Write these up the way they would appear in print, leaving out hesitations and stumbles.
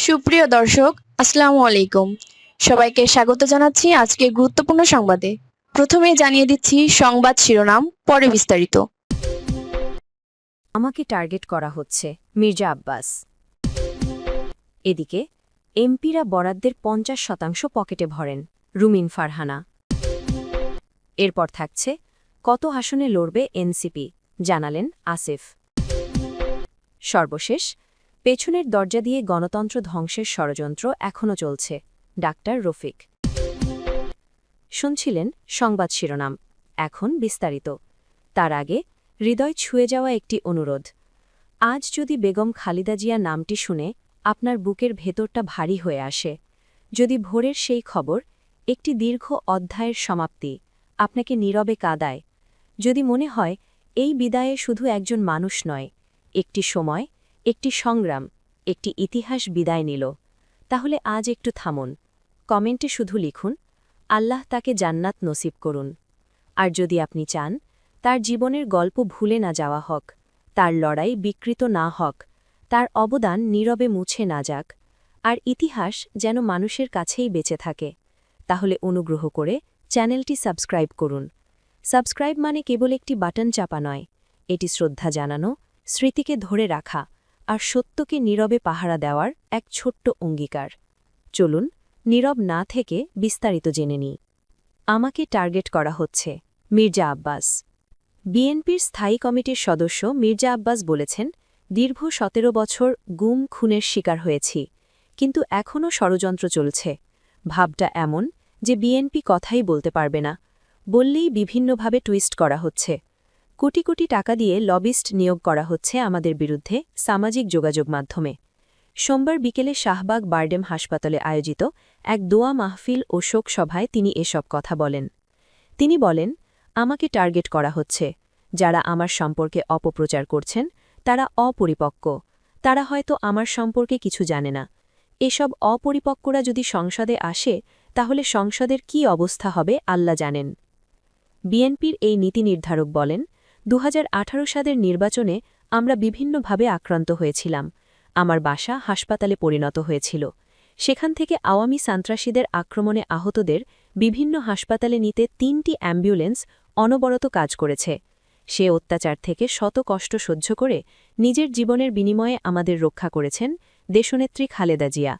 সুপ্রিয় দর্শক, আসসালামু আলাইকুম। সবাইকে স্বাগত জানাচ্ছি আজকে গুরুত্বপূর্ণ সংবাদে। প্রথমেই জানিয়ে দিচ্ছি সংবাদ শিরোনাম, পরে বিস্তারিত। আমাকে টার্গেট করা হচ্ছে, মির্জা আব্বাস। এদিকে এমপিরা বরাদ্দের ৫০% পকেটে ভরেন, রুমিন ফারহানা। এরপর থাকছে কত আসনে লড়বে এনসিপি, জানালেন আসিফ। সর্বশেষ, পেছনের দরজা দিয়ে গণতন্ত্র ধ্বংসের ষড়যন্ত্র এখনও চলছে, ডাক্তার রফিক। শুনছিলেন সংবাদ শিরোনাম, এখন বিস্তারিত। তার আগে হৃদয় ছুঁয়ে যাওয়া একটি অনুরোধ। আজ যদি বেগম খালেদা জিয়া নামটি শুনে আপনার বুকের ভেতরটা ভারী হয়ে আসে, যদি ভোরের সেই খবর একটি দীর্ঘ অধ্যায়ের সমাপ্তি আপনাকে নীরবে কাঁদায়, যদি মনে হয় এই বিদায়ে শুধু একজন মানুষ নয়, একটি সময়, একটি সংগ্রাম, একটি ইতিহাস বিদায় নিল, তাহলে আজ একটু থামুন। কমেন্টে শুধু লিখুন, আল্লাহ তাকে জান্নাত নসিব করুন। আর যদি আপনি চান তার জীবনের গল্প ভুলে না যাওয়া হোক, তার লড়াই বিকৃত না হোক, তার অবদান নীরবে মুছে না যাক, আর ইতিহাস যেন মানুষের কাছেই বেঁচে থাকে, তাহলে অনুগ্রহ করে চ্যানেলটি সাবস্ক্রাইব করুন। সাবস্ক্রাইব মানে কেবল একটি বাটন চাপা নয়, এটি শ্রদ্ধা জানানো, স্মৃতিকে ধরে রাখা আর সত্যকে নীরবে পাহারা দেওয়ার এক ছোট্ট অঙ্গীকার। চলুন নীরব না থেকে বিস্তারিত জেনে নিই। আমাকে টার্গেট করা হচ্ছে, মির্জা আব্বাস। বিএনপির স্থায়ী কমিটির সদস্য মির্জা আব্বাস বলেছেন, দীর্ঘ ১৭ বছর গুম খুনের শিকার হয়েছি, কিন্তু এখনও ষড়যন্ত্র চলছে। ভাবটা এমন যে বিএনপি কথাই বলতে পারবে না, বললেই বিভিন্নভাবে টুইস্ট করা হচ্ছে। কোটি কোটি টাকা দিয়ে লবিস্ট নিয়োগ করা হচ্ছে আমাদের বিরুদ্ধে সামাজিক যোগাযোগ মাধ্যমে। সোমবার বিকেলে শাহবাগ বারডেম হাসপাতালে আয়োজিত এক দোয়া মাহফিল ও শোক সভায় তিনি এসব কথা বলেন। তিনি বলেন, আমাকে টার্গেট করা হচ্ছে। যারা আমার সম্পর্কে অপপ্রচার করছেন তারা অপরিপক্ক, তারা হয়তো আমার সম্পর্কে কিছু জানে না। এসব অপরিপক্করা যদি সংসদে আসে তাহলে সংসদের কি অবস্থা হবে আল্লাহ জানেন। বিএনপির এই নীতি নির্ধারক বলেন, ২০১৮ সালের নির্বাচনে আমরা বিভিন্নভাবে আক্রান্ত হয়েছিলাম। আমার বাসা হাসপাতালে পরিণত হয়েছিল। সেখান থেকে আওয়ামী সন্ত্রাসীদের আক্রমণে আহতদের বিভিন্ন হাসপাতালে নিতে ৩টি অ্যাম্বুলেন্স অনবরত কাজ করেছে। সে অত্যাচার থেকে শত কষ্ট সহ্য করে নিজের জীবনের বিনিময়ে আমাদের রক্ষা করেছেন দেশনেত্রী খালেদা জিয়া।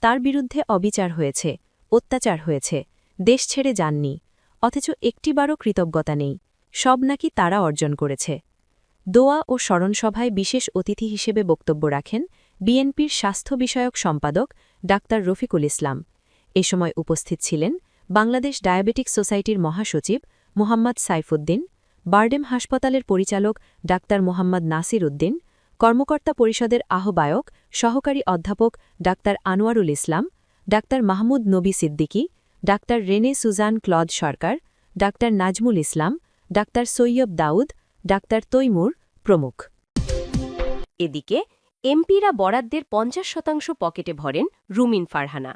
তার বিরুদ্ধে অবিচার হয়েছে, অত্যাচার হয়েছে, দেশ ছেড়ে যাননি, অথচ একটিবারও কৃতজ্ঞতা নেই। সব নাকি তারা অর্জন করেছে। দোয়া ও স্মরণসভায় বিশেষ অতিথি হিসেবে বক্তব্য রাখেন বিএনপির স্বাস্থ্য বিষয়ক সম্পাদক ডাক্তার রফিকুল ইসলাম। এ সময় উপস্থিত ছিলেন বাংলাদেশ ডায়াবেটিক সোসাইটির মহাসচিব মোহাম্মদ সাইফুদ্দিন, বারডেম হাসপাতালের পরিচালক ডাক্তার মোহাম্মদ নাসির উদ্দিন, কর্মকর্তা পরিষদের আহ্বায়ক সহকারী অধ্যাপক doctor Anwarul Islam, doctor Mahmud Nabi Siddiqui, doctor René Suzanne Claude Sarkar, doctor Nazmul Islam, doctor Saiyab Daud, doctor Taimur প্রমুখ। এদিকে এমপিরা বরাদ্দের ৫০% পকেটে ভরেন, রুমিন ফারহানা।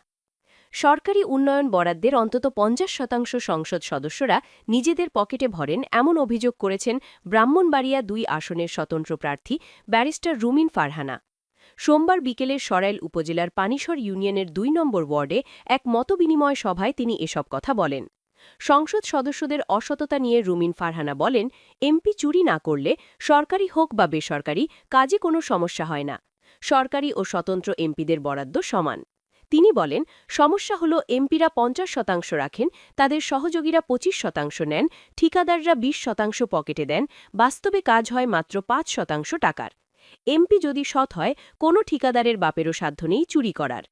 সরকারি উন্নয়ন বরাদ্দের অন্তত ৫০% সংসদ সদস্যরা নিজেদের পকেটে ভরেন এমন অভিযোগ করেছেন ব্রাহ্মণবাড়িয়া ২ আসনের স্বতন্ত্র প্রার্থী ব্যারিস্টার রুমিন ফারহানা। সোমবার বিকেলে সরাইল উপজেলার পানিশর ইউনিয়নের ২ নম্বর ওয়ার্ডে এক মতবিনিময় সভায় তিনি এসব কথা বলেন। সংসদ সদস্যদের অসততা নিয়ে রুমিন ফারহানা বলেন, এমপি চুরি না করলে সরকারি হোক বা বেসরকারি কাজে কোনো সমস্যা হয় না। সরকারি ও স্বতন্ত্র এমপিদের বরাদ্দ সমান। তিনি বলেন, সমস্যা হলো এমপিরা ৫০% রাখেন, তাদের সহযোগীরা ২৫% নেন, ঠিকাদাররা ২০% পকেটে দেন, বাস্তবে কাজ হয় মাত্র ৫% টাকার। এমপি যদি সৎ হয়, কোনো ঠিকাদারের বাপেরও সাধ্য নেই চুরি করার।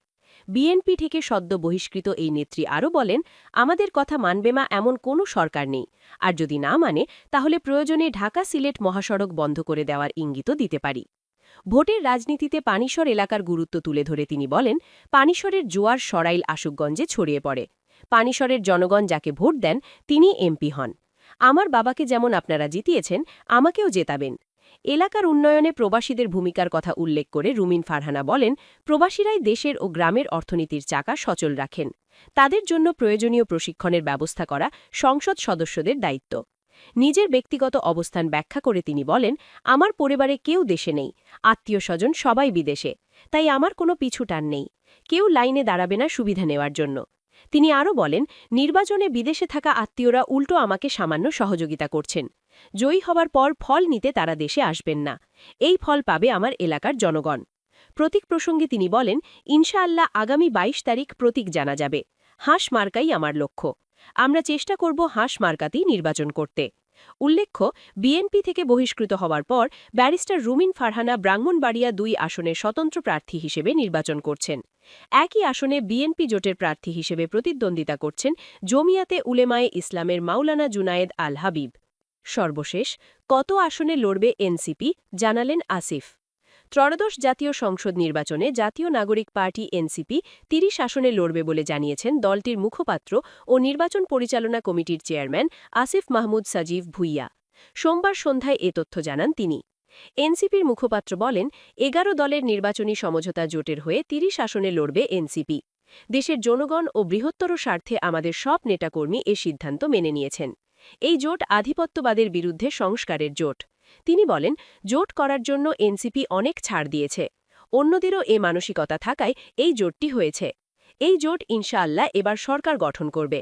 বিএনপি থেকে সদ্য বহিষ্কৃত এই নেত্রী আরও বলেন, আমাদের কথা মানবে না এমন কোনো সরকার নেই, আর যদি না মানে তাহলে প্রয়োজনে ঢাকা সিলেট মহাসড়ক বন্ধ করে দেওয়ার ইঙ্গিতও দিতে পারি। ভোটের রাজনীতিতে পানিশর এলাকার গুরুত্ব তুলে ধরে তিনি বলেন, পানিশরের জোয়ার সরাইল আশুকগঞ্জে ছড়িয়ে পড়ে। পানিশরের জনগণ যাকে ভোট দেন তিনি এমপি হন। আমার বাবাকে যেমন আপনারা জিতিয়েছেন, আমাকেও জেতাবেন। এলাকার উন্নয়নে প্রবাসীদের ভূমিকার কথা উল্লেখ করে রুমিন ফারহানা বলেন, প্রবাসীরাই দেশের ও গ্রামের অর্থনীতির চাকা সচল রাখেন। তাদের জন্য প্রয়োজনীয় প্রশিক্ষণের ব্যবস্থা করা সংসদ সদস্যদের দায়িত্ব। নিজের ব্যক্তিগত অবস্থান ব্যাখ্যা করে তিনি বলেন, আমার পরিবারে কেউ দেশে নেই, আত্মীয় স্বজন সবাই বিদেশে। তাই আমার কোনো পিছুটান নেই। কেউ লাইনে দাঁড়াবে না সুবিধা নেওয়ার জন্য। তিনি আরও বলেন, নির্বাচনে বিদেশে থাকা আত্মীয়রা উল্টো আমাকে সামান্য সহযোগিতা করছেন। জয়ী হবার পর ফল নিতে তারা দেশে আসবেন না। এই ফল পাবে আমার এলাকার জনগণ। প্রতীক প্রসঙ্গে তিনি বলেন, ইনশাআল্লাহ আগামী ২২ তারিখ প্রতীক জানা যাবে। হাঁস মার্কাই আমার লক্ষ্য। আমরা চেষ্টা করব হাঁস মার্কাতেই নির্বাচন করতে। উল্লেখ্য, বিএনপি থেকে বহিষ্কৃত হওয়ার পর ব্যারিস্টার রুমিন ফারহানা ব্রাহ্মণবাড়িয়া ২ আসনের স্বতন্ত্র প্রার্থী হিসেবে নির্বাচন করছেন। একই আসনে বিএনপি জোটের প্রার্থী হিসেবে প্রতিদ্বন্দ্বিতা করছেন জমিয়াতে উলেমায়ে ইসলামের মাওলানা জুনায়েদ আল হাবিব। সর্বশেষ, কত আসনে লড়বে এনসিপি জানালেন আসিফ। ত্রয়োদশ জাতীয় সংসদ নির্বাচনে জাতীয় নাগরিক পার্টি এনসিপি ৩০ আসনে লড়বে বলে জানিয়েছেন দলটির মুখপাত্র ও নির্বাচন পরিচালনা কমিটির চেয়ারম্যান আসিফ মাহমুদ সাজিব ভুইয়া। সোমবার সন্ধ্যায় এ তথ্য জানান তিনি। এনসিপির মুখপাত্র বলেন, ১১ দলের নির্বাচনী সমঝোতা জোটের হয়ে ৩০ আসনে লড়বে এনসিপি। দেশের জনগণ ও বৃহত্তর স্বার্থে আমাদের সব নেতাকর্মী এ সিদ্ধান্ত মেনে নিয়েছেন। এই জোট আধিপত্যবাদের বিরুদ্ধে সংস্কারের জোট। তিনি বলেন, জোট করার জন্য এনসিপি অনেক ছাড় দিয়েছে। অন্যদেরও এ মানসিকতা থাকায় এই জোটটি হয়েছে। এই জোট ইনশাআল্লাহ এবার সরকার গঠন করবে।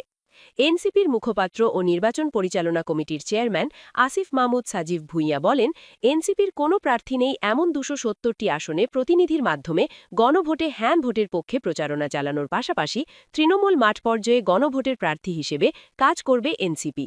এনসিপির মুখপাত্র ও নির্বাচন পরিচালনা কমিটির চেয়ারম্যান আসিফ মাহমুদ সাজিব ভুইয়া বলেন, এনসিপির কোনো প্রার্থী নেই এমন ২৭০টি আসনে প্রতিনিধির মাধ্যমে গণভোটে হ্যাঁ ভোটের পক্ষে প্রচারণা চালানোর পাশাপাশি তৃণমূল মাঠ পর্যায়ে গণভোটের প্রার্থী হিসেবে কাজ করবে এনসিপি।